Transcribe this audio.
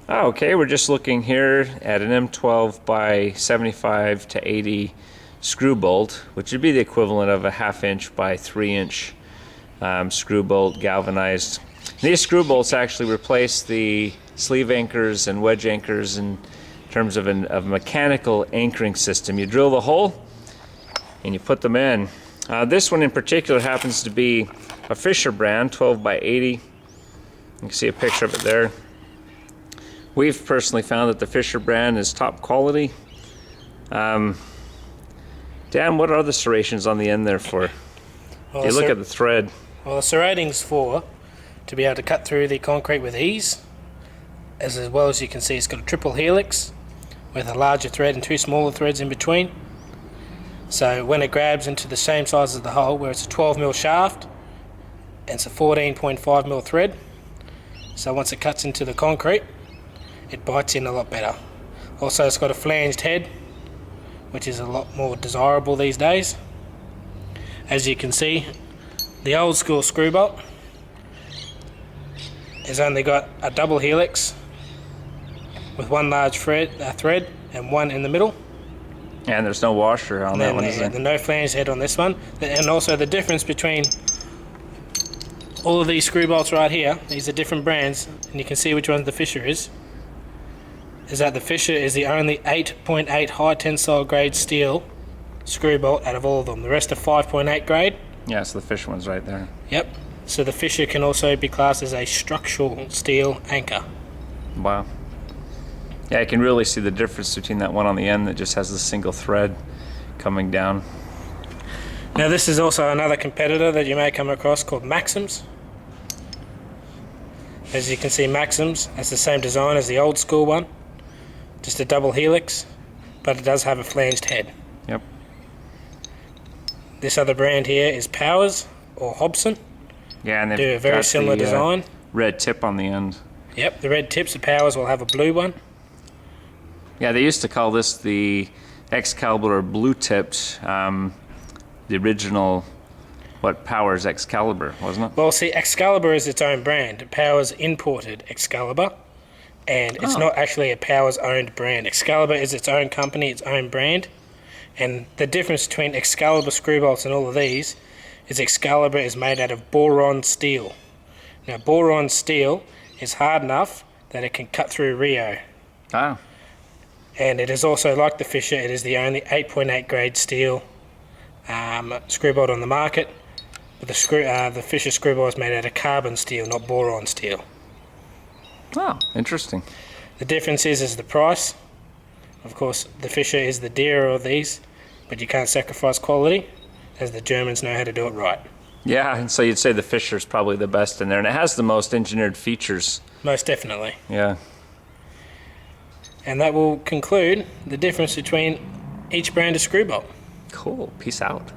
Oh, okay, we're just looking here at an M12 by 75 to 80 screw bolt, which would be the equivalent of a 1/2 inch by 3 inch screw bolt, galvanized. These screw bolts actually replace the sleeve anchors and wedge anchors in terms of a mechanical anchoring system. You drill the hole and you put them in. This one in particular happens to be a Fisher brand, 12 by 80. You can see a picture of it there. We've personally found that the Fisher brand is top quality. Dan, what are the serrations on the end there for? Well, you look at the thread. Well, the serrating's for to be able to cut through the concrete with ease. As well as you can see, it's got a triple helix with a larger thread and 2 smaller threads in between. So when it grabs into the same size as the hole, where it's a 12mm shaft and it's a 14.5mm thread, so once it cuts into the concrete, it bites in a lot better. Also, it's got a flanged head, which is a lot more desirable these days. As you can see, the old school screw bolt has only got a double helix with 1 large thread and 1 in the middle. And there's no washer on that one, is there? There's no flanged head on this one. And also the difference between all of these screw bolts right here, these are different brands, and you can see which one the Fisher is that the Fisher is the only 8.8 high tensile grade steel screw bolt out of all of them. The rest are 5.8 grade. Yeah, so the Fisher one's right there. Yep. So the Fisher can also be classed as a structural steel anchor. Wow. Yeah, you can really see the difference between that one on the end that just has the single thread coming down. Now this is also another competitor that you may come across called Maxims. As you can see, Maxims has the same design as the old school one, just a double helix, but it does have a flanged head. Yep. This other brand here is Powers or Hobson. Yeah, and they've do a very similar design. Red tip on the end. Yep, the red tips. The Powers will have a blue one. Yeah, they used to call this the Excalibur blue tipped. The original, Powers Excalibur, wasn't it? Well, see, Excalibur is its own brand. Powers imported Excalibur, and it's not actually a Powers owned brand. Excalibur is its own company, its own brand. And the difference between Excalibur screw bolts and all of these is Excalibur is made out of boron steel. Now, boron steel is hard enough that it can cut through Rio. Ah. And it is also, like the Fisher, it is the only 8.8 grade steel screw bolt on the market. But the Fisher screw bolt is made out of carbon steel, not boron steel. Oh, interesting. The difference is the price. Of course, the Fisher is the dearer of these, but you can't sacrifice quality, as the Germans know how to do it right. Yeah, and so you'd say the Fisher's probably the best in there, and it has the most engineered features. Most definitely. Yeah. And that will conclude the difference between each brand of screw bolt. Cool. Peace out.